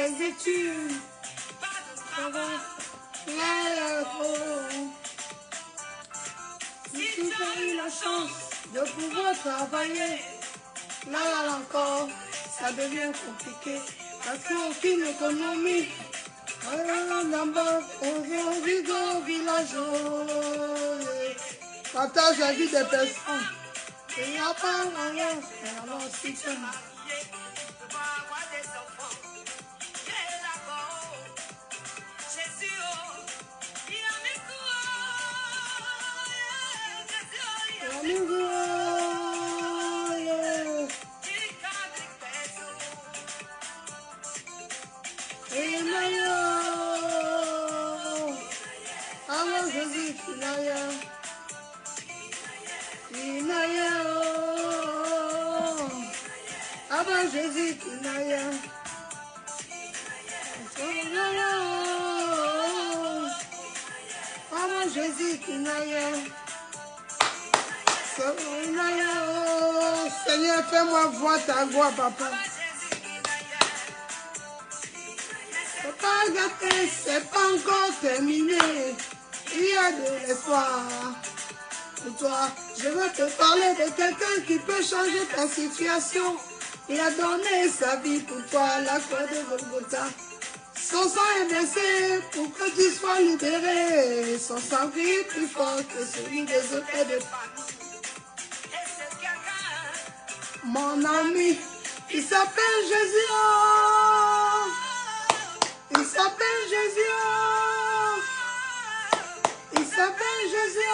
les études. Si tu as eu la chance de pouvoir travailler, là encore, ça devient compliqué. Parce qu'aucune économie, là-bas, on vient vivre au village. Partage la vie des personnes. Il n'y a pas rien. Alors, si tu Jésus qui n'aille. Avant Jésus qui n'aille. Seigneur, fais-moi voir ta voix, papa. C'est pas gâté, c'est pas encore terminé. Il y a de l'espoir. Pour toi, je veux te parler de quelqu'un qui peut changer ta situation. Il a donné sa vie pour toi à la croix de Golgotha. Son sang est versé pour que tu sois libéré. Son sang vit plus fort que celui des autres et des femmes. Mon ami, il s'appelle Jésus. Il s'appelle Jésus. Il s'appelle Jésus.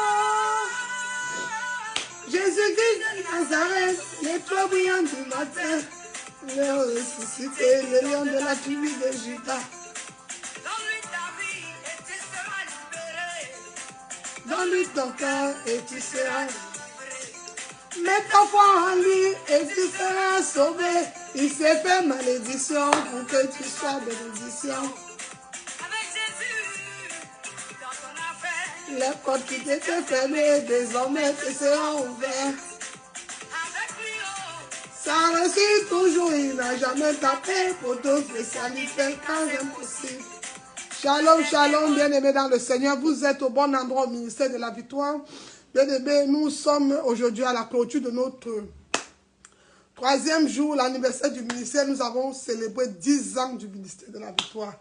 Jésus-Christ de Nazareth, l'étoile brillante du matin, le ressuscité, le lion de la tribu de Juda. Donne-lui ta vie et tu seras libéré. Donne-lui ton cœur et tu seras libéré. Mets ta foi en lui et tu seras sauvé. Il s'est fait malédiction pour que tu sois bénédiction. Les portes qui étaient fermées, désormais te seront ouvertes. Ça réussit toujours, il n'a jamais tapé pour d'autres spécialités quand impossible. Shalom, shalom, bien-aimés dans le Seigneur. Vous êtes au bon endroit au ministère de la victoire. Bien-aimés, nous sommes aujourd'hui à la clôture de notre 3e jour, l'anniversaire du ministère. Nous avons célébré 10 ans du ministère de la victoire.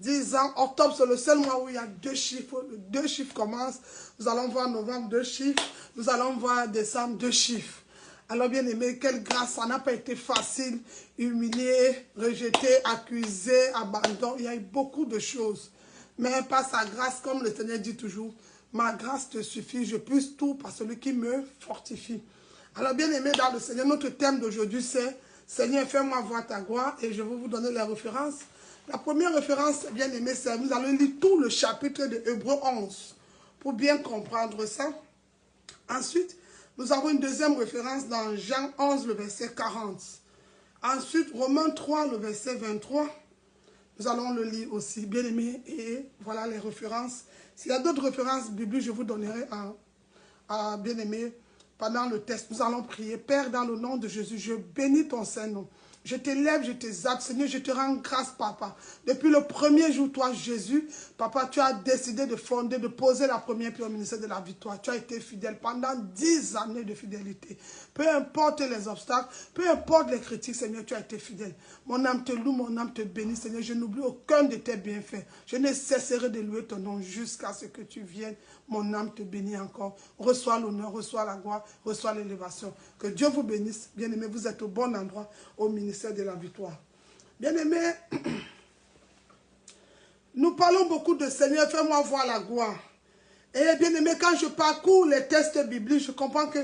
10 ans, octobre, c'est le seul mois où il y a 2 chiffres. Les 2 chiffres commencent. Nous allons voir novembre, 2 chiffres. Nous allons voir décembre, 2 chiffres. Alors, bien aimé, quelle grâce. Ça n'a pas été facile. Humilié, rejeté, accusé, abandon. Il y a eu beaucoup de choses. Mais par sa grâce, comme le Seigneur dit toujours, ma grâce te suffit. Je puisse tout par celui qui me fortifie. Alors, bien aimé, dans le Seigneur, notre thème d'aujourd'hui, c'est Seigneur, fais-moi voir ta gloire. Et je vais vous donner les références. La première référence, bien aimé, c'est nous allons lire tout le chapitre de Hébreux 11 pour bien comprendre ça. Ensuite, nous avons une deuxième référence dans Jean 11, le verset 40. Ensuite, Romains 3, le verset 23. Nous allons le lire aussi, bien aimé, et voilà les références. S'il y a d'autres références bibliques, je vous donnerai à bien aimé pendant le test. Nous allons prier. Père, dans le nom de Jésus, je bénis ton Saint-Nom. Je t'élève, je t'exalte, Seigneur, je te rends grâce, Papa. Depuis le premier jour, toi, Jésus, Papa, tu as décidé de fonder, de poser la première pierre au ministère de la victoire. Tu as été fidèle pendant 10 années de fidélité. Peu importe les obstacles, peu importe les critiques, Seigneur, tu as été fidèle. Mon âme te loue, mon âme te bénit, Seigneur. Je n'oublie aucun de tes bienfaits. Je ne cesserai de louer ton nom jusqu'à ce que tu viennes. Mon âme te bénit encore. Reçois l'honneur, reçois la gloire, reçois l'élévation. Que Dieu vous bénisse. Bien-aimés, vous êtes au bon endroit, au ministère de la victoire. Bien-aimés, nous parlons beaucoup de Seigneur, fais-moi voir la gloire. Et bien-aimés, quand je parcours les textes bibliques, je comprends que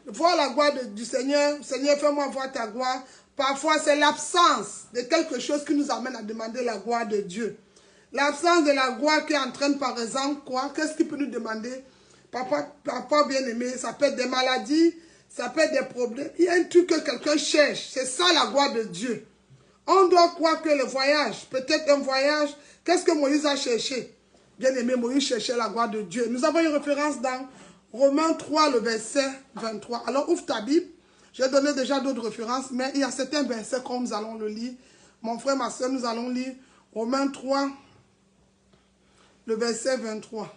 voir la gloire du Seigneur, Seigneur, fais-moi voir ta gloire, parfois c'est l'absence de quelque chose qui nous amène à demander la gloire de Dieu. L'absence de la gloire qui entraîne par exemple quoi? Qu'est-ce qui peut nous demander? Papa bien-aimé, ça peut être des maladies, ça peut être des problèmes. Il y a un truc que quelqu'un cherche, c'est ça la gloire de Dieu. On doit croire que le voyage, peut-être un voyage, qu'est-ce que Moïse a cherché? Bien-aimé, Moïse cherchait la gloire de Dieu. Nous avons une référence dans Romains 3, le verset 23. Alors ouvre ta Bible. J'ai donné déjà d'autres références, mais il y a certains versets comme nous allons le lire. Mon frère, ma soeur, nous allons lire Romains 3, le verset 23.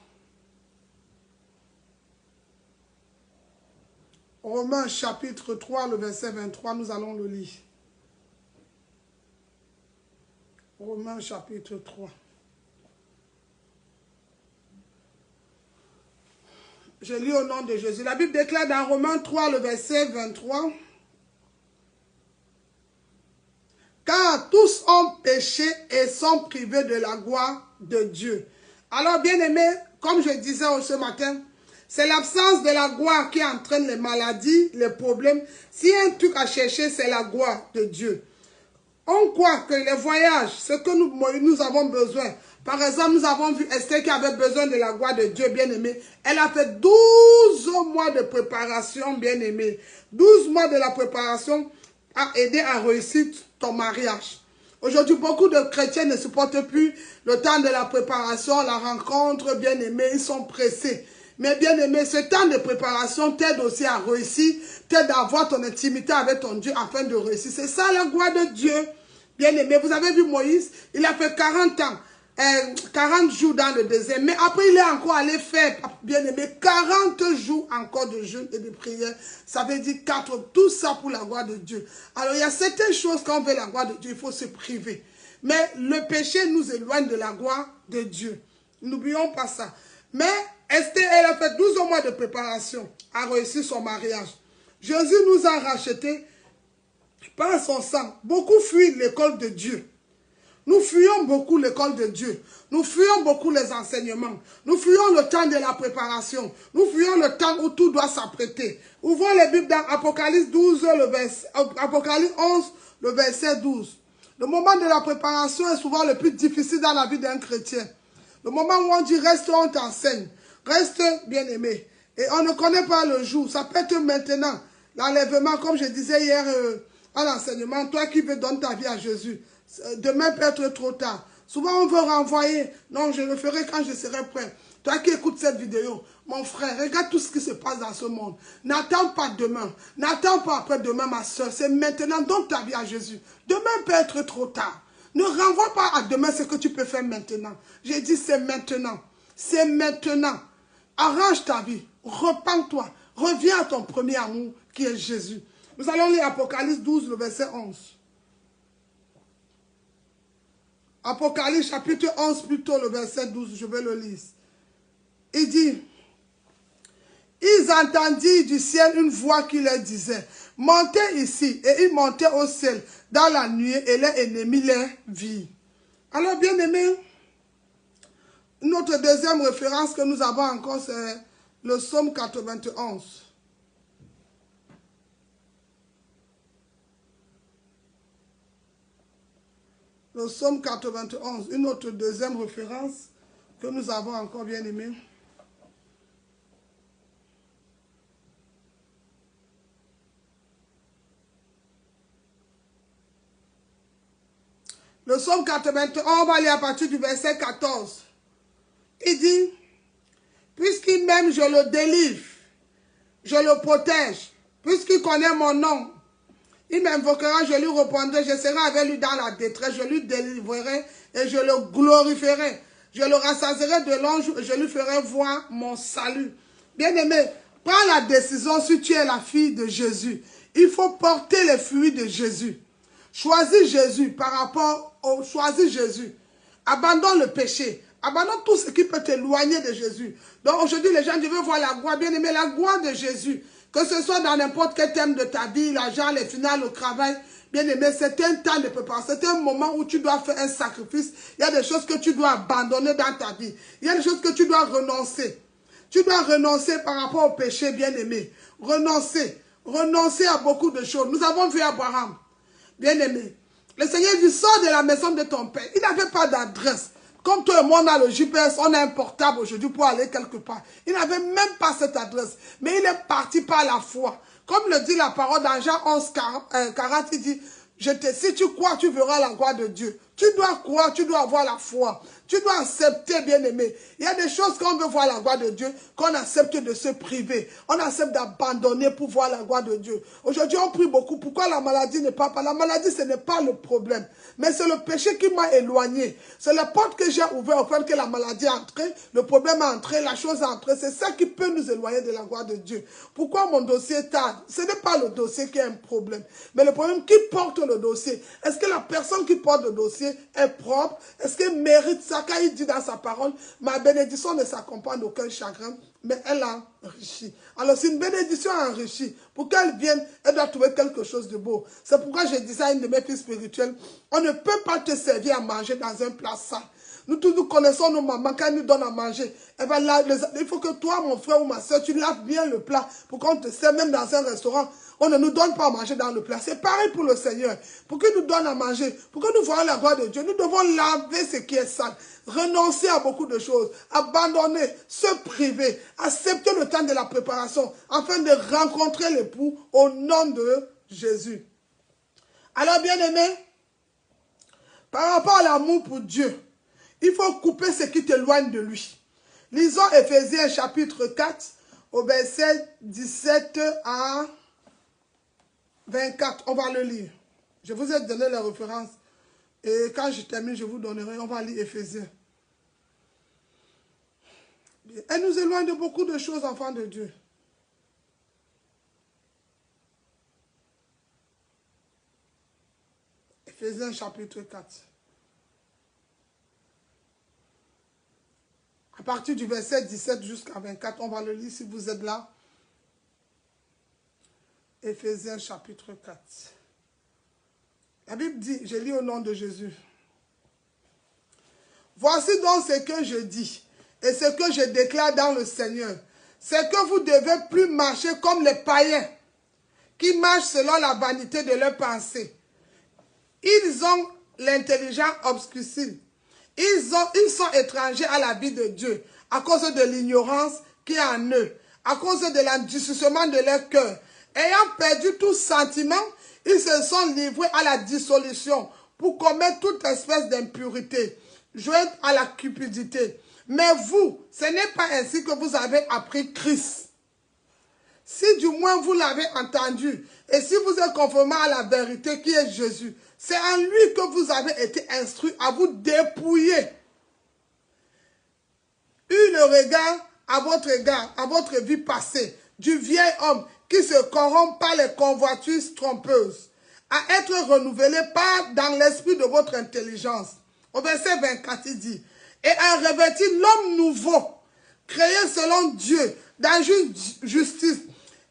Romains chapitre 3, le verset 23, nous allons le lire. Romains chapitre 3. Je lis au nom de Jésus. La Bible déclare dans Romains 3, le verset 23. Car tous ont péché et sont privés de la gloire de Dieu. Alors, bien-aimés, comme je disais ce matin, c'est l'absence de la gloire qui entraîne les maladies, les problèmes. S'il y a un truc à chercher, c'est la gloire de Dieu. On croit que les voyages, ce que nous avons besoin. Par exemple, nous avons vu Esther qui avait besoin de la gloire de Dieu, bien-aimé. Elle a fait 12 mois de préparation, bien-aimé. 12 mois de la préparation a aidé à réussir ton mariage. Aujourd'hui, beaucoup de chrétiens ne supportent plus le temps de la préparation, la rencontre, bien-aimé. Ils sont pressés. Mais bien-aimé, ce temps de préparation t'aide aussi à réussir, t'aide à avoir ton intimité avec ton Dieu afin de réussir. C'est ça la gloire de Dieu. Bien-aimé, vous avez vu Moïse, il a fait 40 ans, 40 jours dans le désert. Mais après, il est encore allé faire, bien-aimé, 40 jours encore de jeûne et de prière. Ça veut dire 4, tout ça pour la gloire de Dieu. Alors, il y a certaines choses, quand on veut la gloire de Dieu, il faut se priver. Mais le péché nous éloigne de la gloire de Dieu. N'oublions pas ça. Mais Esther, elle a fait 12 mois de préparation à réussir son mariage. Jésus nous a rachetés par son sang. Beaucoup fuient l'école de Dieu. Nous fuyons beaucoup l'école de Dieu. Nous fuyons beaucoup les enseignements. Nous fuyons le temps de la préparation. Nous fuyons le temps où tout doit s'apprêter. Ouvrons les Bibles dans Apocalypse 12, Apocalypse 11, le verset 12. Le moment de la préparation est souvent le plus difficile dans la vie d'un chrétien. Le moment où on dit reste, on t'enseigne. Reste bien-aimé. Et on ne connaît pas le jour. Ça peut être maintenant. L'enlèvement, comme je disais hier à l'enseignement, toi qui veux donner ta vie à Jésus, demain peut être trop tard. Souvent on veut renvoyer. Non, je le ferai quand je serai prêt. Toi qui écoutes cette vidéo, mon frère, regarde tout ce qui se passe dans ce monde. N'attends pas demain. N'attends pas après-demain, ma soeur. C'est maintenant. Donne ta vie à Jésus. Demain peut être trop tard. Ne renvoie pas à demain ce que tu peux faire maintenant. J'ai dit c'est maintenant. C'est maintenant. Arrange ta vie. Repends-toi. Reviens à ton premier amour qui est Jésus. Nous allons lire Apocalypse 12, le verset 11. Apocalypse chapitre 11, plutôt le verset 12. Je vais le lire. Il dit, ils entendirent du ciel une voix qui leur disait, montez ici. Et ils montaient au ciel dans la nuit et les ennemis les virent. Alors bien aimés, notre deuxième référence que nous avons encore, c'est le psaume 91. Le psaume 91, une autre deuxième référence que nous avons encore bien aimé. Le psaume 81, on va lire à partir du verset 14. Il dit, puisqu'il m'aime, je le délivre, je le protège, puisqu'il connaît mon nom. Il m'invoquera, je lui répondrai, je serai avec lui dans la détresse, je lui délivrerai et je le glorifierai. Je le rassasierai de l'ange, je lui ferai voir mon salut. Bien-aimé, prends la décision si tu es la fille de Jésus. Il faut porter les fruits de Jésus. Choisis Jésus par rapport au... Choisis Jésus. Abandonne le péché. Abandonne tout ce qui peut t'éloigner de Jésus. Donc aujourd'hui, les gens, je veux voir la gloire. Bien-aimé, la gloire de Jésus. Que ce soit dans n'importe quel thème de ta vie, l'argent, les finances, le travail, bien aimé, c'est un temps de préparation. C'est un moment où tu dois faire un sacrifice. Il y a des choses que tu dois abandonner dans ta vie. Il y a des choses que tu dois renoncer. Tu dois renoncer par rapport au péché, bien aimé. Renoncer. Renoncer à beaucoup de choses. Nous avons vu Abraham, bien aimé. Le Seigneur dit, sors de la maison de ton père. Il n'avait pas d'adresse. Comme toi et moi, on a le GPS, on a un portable aujourd'hui pour aller quelque part. Il n'avait même pas cette adresse. Mais il est parti par la foi. Comme le dit la parole dans Jean 11, 40, il dit, si tu crois, tu verras la gloire de Dieu. Tu dois croire, tu dois avoir la foi. Tu dois accepter, bien-aimé. Il y a des choses qu'on veut voir la gloire de Dieu, qu'on accepte de se priver. On accepte d'abandonner pour voir la gloire de Dieu. Aujourd'hui, on prie beaucoup. Pourquoi la maladie n'est pas... La maladie, ce n'est pas le problème. Mais c'est le péché qui m'a éloigné. C'est la porte que j'ai ouverte au fait que la maladie est entrée, le problème est entré, la chose est entrée. C'est ça qui peut nous éloigner de la gloire de Dieu. Pourquoi mon dossier tarde? Ce n'est pas le dossier qui est un problème. Mais le problème, qui porte le dossier? Est-ce que la personne qui porte le dossier est propre? Est-ce qu'elle mérite ça? Quand il dit dans sa parole, ma bénédiction ne s'accompagne d'aucun chagrin, mais elle a enrichi. Alors, si une bénédiction a enrichi, pour qu'elle vienne, elle doit trouver quelque chose de beau. C'est pourquoi je disais à une de mes filles spirituelles, on ne peut pas te servir à manger dans un plat sale. Nous tous nous connaissons nos mamans, quand elles nous donnent à manger. Eh ben là, il faut que toi, mon frère ou ma soeur, tu laves bien le plat pour qu'on te serve, même dans un restaurant. On ne nous donne pas à manger dans le plat. C'est pareil pour le Seigneur. Pour qu'il nous donne à manger, pour que nous voyons la gloire de Dieu, nous devons laver ce qui est sale, renoncer à beaucoup de choses, abandonner, se priver, accepter le temps de la préparation, afin de rencontrer l'époux au nom de Jésus. Alors, bien-aimés, par rapport à l'amour pour Dieu, il faut couper ce qui t'éloigne de lui. Lisons Éphésiens chapitre 4, au verset 17 à 24. On va le lire. Je vous ai donné les références. Et quand je termine, je vous donnerai. On va lire Éphésiens. Elle nous éloigne de beaucoup de choses, enfants de Dieu. Éphésiens chapitre 4. À partir du verset 17 jusqu'à 24, on va le lire si vous êtes là. Éphésiens chapitre 4. La Bible dit, je lis au nom de Jésus. Voici donc ce que je dis et ce que je déclare dans le Seigneur. C'est que vous devez plus marcher comme les païens qui marchent selon la vanité de leurs pensées. Ils ont l'intelligence obscurcie. Ils sont étrangers à la vie de Dieu à cause de l'ignorance qui est en eux, à cause de l'endurcissement de leur cœur. Ayant perdu tout sentiment, ils se sont livrés à la dissolution pour commettre toute espèce d'impureté, jointe à la cupidité. Mais vous, ce n'est pas ainsi que vous avez appris Christ. Si du moins vous l'avez entendu, et si vous êtes conformés à la vérité qui est Jésus, c'est en lui que vous avez été instruits à vous dépouiller. Eu le regard, à votre vie passée, du vieil homme qui se corrompt par les convoitises trompeuses, à être renouvelé par dans l'esprit de votre intelligence. Au verset 24, il dit, et à revêtir l'homme nouveau, créé selon Dieu, dans une justice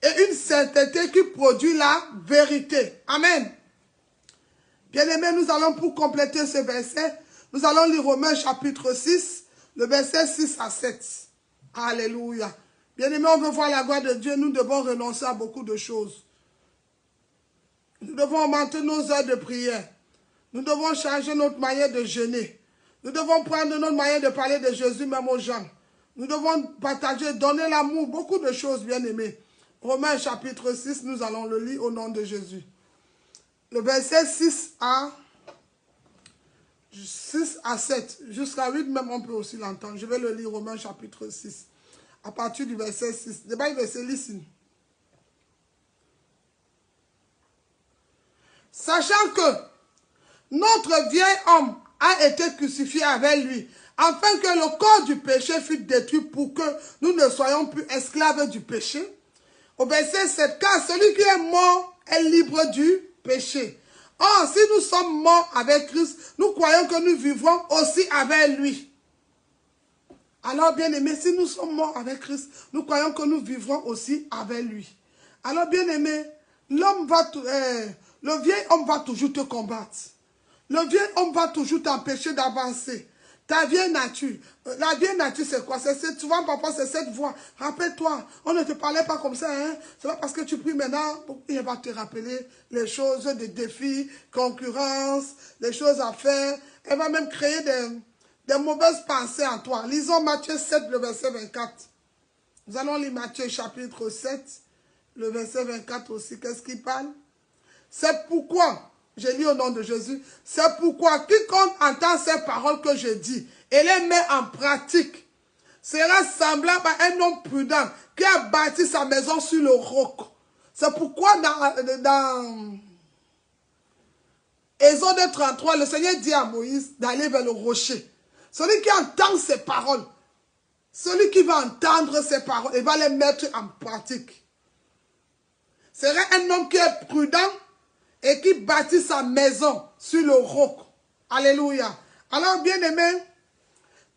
et une sainteté qui produit la vérité. Amen. Bien-aimés, nous allons pour compléter ce verset, nous allons lire Romains chapitre 6, le verset 6 à 7. Alléluia. Bien-aimés, on veut voir la gloire de Dieu, nous devons renoncer à beaucoup de choses. Nous devons augmenter nos heures de prière. Nous devons changer notre manière de jeûner. Nous devons prendre notre manière de parler de Jésus même aux gens. Nous devons partager, donner l'amour, beaucoup de choses, bien-aimés. Romains chapitre 6, nous allons le lire au nom de Jésus. Le verset 6 à 7, jusqu'à 8 même, on peut aussi l'entendre. Je vais le lire, Romains chapitre 6, à partir du verset 6. The Bible says, listen. Sachant que notre vieil homme a été crucifié avec lui, afin que le corps du péché fût détruit pour que nous ne soyons plus esclaves du péché. Au verset 7, car celui qui est mort est libre du péché. Or, si nous sommes morts avec Christ, nous croyons que nous vivrons aussi avec lui. Alors, bien-aimés, si nous sommes morts avec Christ, nous croyons que nous vivrons aussi avec lui. Alors, bien-aimés, le vieil homme va toujours te combattre. Le vieil homme va toujours t'empêcher d'avancer. Ta vieille nature. La vieille nature, c'est quoi? Souvent, parfois, c'est cette voix. Rappelle-toi, on ne te parlait pas comme ça. Hein? C'est pas parce que tu pries maintenant. Il va te rappeler les choses, des défis, concurrence, les choses à faire. Elle va même créer des mauvaises pensées en toi. Lisons Matthieu 7, le verset 24. Nous allons lire Matthieu chapitre 7, le verset 24 aussi. Qu'est-ce qu'il parle? C'est pourquoi J'ai lu au nom de Jésus. C'est pourquoi quiconque entend ces paroles que je dis et les met en pratique sera semblable à un homme prudent qui a bâti sa maison sur le roc. C'est pourquoi dans Exode 33, le Seigneur dit à Moïse d'aller vers le rocher. Celui qui entend ces paroles, celui qui va entendre ces paroles et va les mettre en pratique, serait un homme qui est prudent et qui bâtit sa maison sur le roc. Alléluia. Alors, bien-aimé,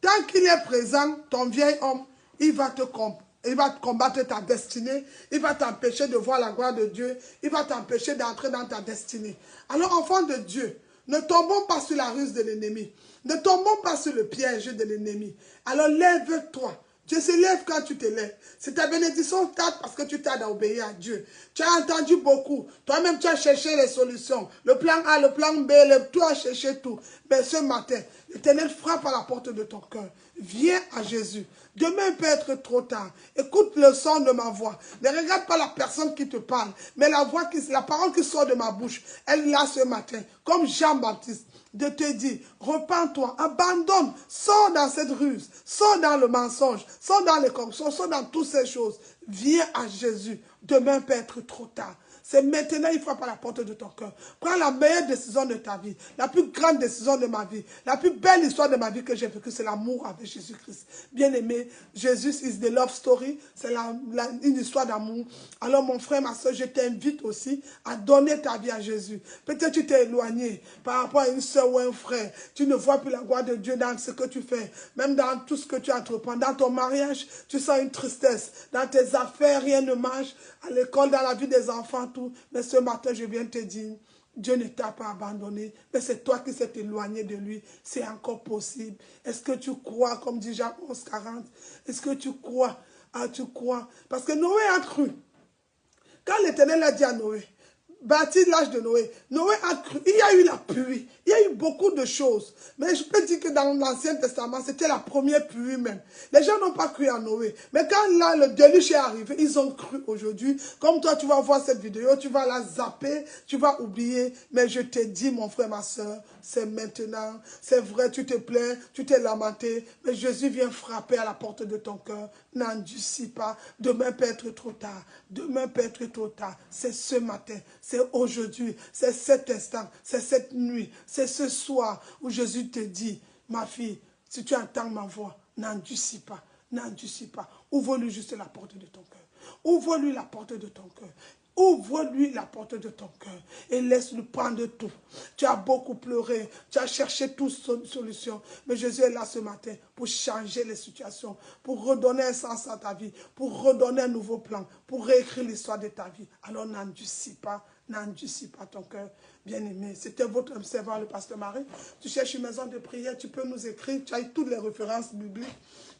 tant qu'il est présent, ton vieil homme, il va te combattre ta destinée. Il va t'empêcher de voir la gloire de Dieu. Il va t'empêcher d'entrer dans ta destinée. Alors, enfant de Dieu, ne tombons pas sur la ruse de l'ennemi. Ne tombons pas sur le piège de l'ennemi. Alors, lève-toi. Dieu se lève quand tu te lèves. C'est ta bénédiction parce que tu t'as d'obéir à Dieu. Tu as entendu beaucoup. Toi-même, tu as cherché les solutions. Le plan A, le plan B, tu as cherché tout. Mais ce matin, l'Éternel frappe à la porte de ton cœur. Viens à Jésus. Demain peut être trop tard. Écoute le son de ma voix. Ne regarde pas la personne qui te parle, mais la parole qui sort de ma bouche, elle est là ce matin, comme Jean-Baptiste, de te dire, repens-toi, abandonne, sors dans cette ruse, sors dans le mensonge, sors dans les corruptions, sors dans toutes ces choses. Viens à Jésus. Demain peut être trop tard. C'est maintenant, il frappe à la porte de ton cœur. Prends la meilleure décision de ta vie, la plus grande décision de ma vie, la plus belle histoire de ma vie que j'ai vécue, c'est l'amour avec Jésus-Christ. Bien-aimé, Jésus is the love story, c'est une histoire d'amour. Alors mon frère, ma soeur, je t'invite aussi à donner ta vie à Jésus. Peut-être tu t'es éloigné par rapport à une soeur ou un frère. Tu ne vois plus la gloire de Dieu dans ce que tu fais, même dans tout ce que tu entreprends. Dans ton mariage, tu sens une tristesse. Dans tes affaires, rien ne marche. À l'école, dans la vie des enfants, tout. Mais ce matin, je viens te dire, Dieu ne t'a pas abandonné, mais c'est toi qui s'est éloigné de lui. C'est encore possible. Est-ce que tu crois, comme dit Jean 11, 40? Est-ce que tu crois? Ah, tu crois? Parce que Noé a cru. Quand l'Éternel a dit à Noé, bâti l'âge de Noé, Noé a cru. Il y a eu la pluie. Il y a eu beaucoup de choses. Mais je peux dire que dans l'Ancien Testament, c'était la première pluie même. Les gens n'ont pas cru à Noé. Mais quand là, le déluge est arrivé, ils ont cru aujourd'hui. Comme toi, tu vas voir cette vidéo, tu vas la zapper, tu vas oublier. Mais je te dis, mon frère, ma soeur, c'est maintenant. C'est vrai, tu te plains, tu t'es lamenté. Mais Jésus vient frapper à la porte de ton cœur. N'endurcis pas. Demain peut être trop tard. Demain peut être trop tard. C'est ce matin. C'est aujourd'hui. C'est cet instant. C'est cette nuit. C'est ce soir où Jésus te dit, ma fille, si tu entends ma voix, n'endurcis pas. N'endurcis pas. Ouvre-lui juste la porte de ton cœur. Ouvre-lui la porte de ton cœur. Ouvre-lui la porte de ton cœur et laisse-lui prendre tout. Tu as beaucoup pleuré, tu as cherché toute solution, mais Jésus est là ce matin pour changer les situations, pour redonner un sens à ta vie, pour redonner un nouveau plan, pour réécrire l'histoire de ta vie. Alors n'endurcis pas ton cœur. Bien-aimé, c'était votre servant, le pasteur Marie. Tu cherches une maison de prière, tu peux nous écrire, tu as toutes les références bibliques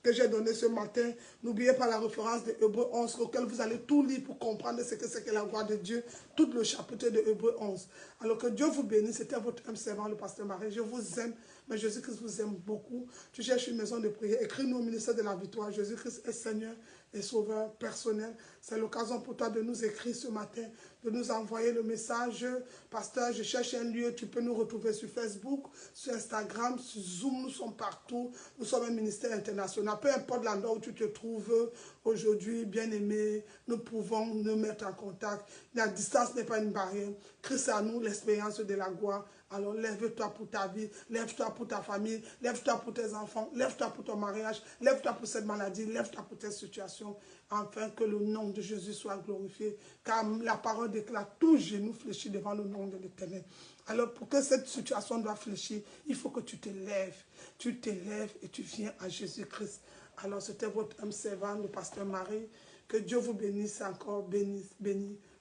que j'ai donné ce matin. N'oubliez pas la référence de Hébreux 11, auquel vous allez tout lire pour comprendre ce que c'est que la gloire de Dieu, tout le chapitre de Hébreux 11. Alors que Dieu vous bénisse, c'était votre âme servant, le pasteur Marie. Je vous aime, mais Jésus-Christ vous aime beaucoup. Tu cherches une maison de prière, écris-nous au ministère de la victoire. Jésus-Christ est Seigneur et Sauveur personnel. C'est l'occasion pour toi de nous écrire ce matin, de nous envoyer le message. Pasteur, je cherche un lieu, tu peux nous retrouver sur Facebook, sur Instagram, sur Zoom, nous sommes partout. Nous sommes un ministère international. Peu importe l'endroit où tu te trouves aujourd'hui, bien-aimé, nous pouvons nous mettre en contact. La distance n'est pas une barrière. Christ à nous l'expérience de la gloire. Alors lève-toi pour ta vie, lève-toi pour ta famille, lève-toi pour tes enfants, lève-toi pour ton mariage, lève-toi pour cette maladie, lève-toi pour tes situations, afin que le nom de Jésus soit glorifié. Car la parole déclare, tout genou fléchit devant le nom de l'Éternel. Alors pour que cette situation doit fléchir, il faut que tu te lèves et tu viens à Jésus-Christ. Alors c'était votre âme servant, le pasteur Marie. Que Dieu vous bénisse encore, béni.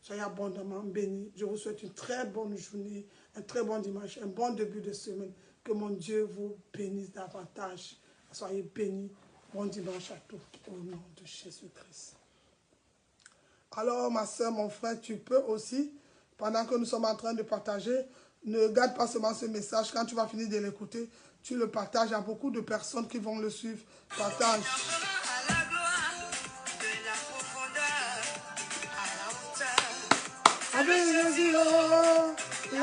Soyez abondamment bénis. Je vous souhaite une très bonne journée, un très bon dimanche, un bon début de semaine. Que mon Dieu vous bénisse davantage. Soyez bénis. Bon dimanche à tous, au nom de Jésus-Christ. Alors, ma soeur, mon frère, tu peux aussi, pendant que nous sommes en train de partager, ne garde pas seulement ce message. Quand tu vas finir de l'écouter, tu le partages à beaucoup de personnes qui vont le suivre. Partage. Avec Jésus,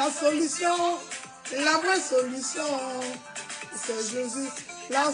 la solution, la vraie solution, c'est Jésus. La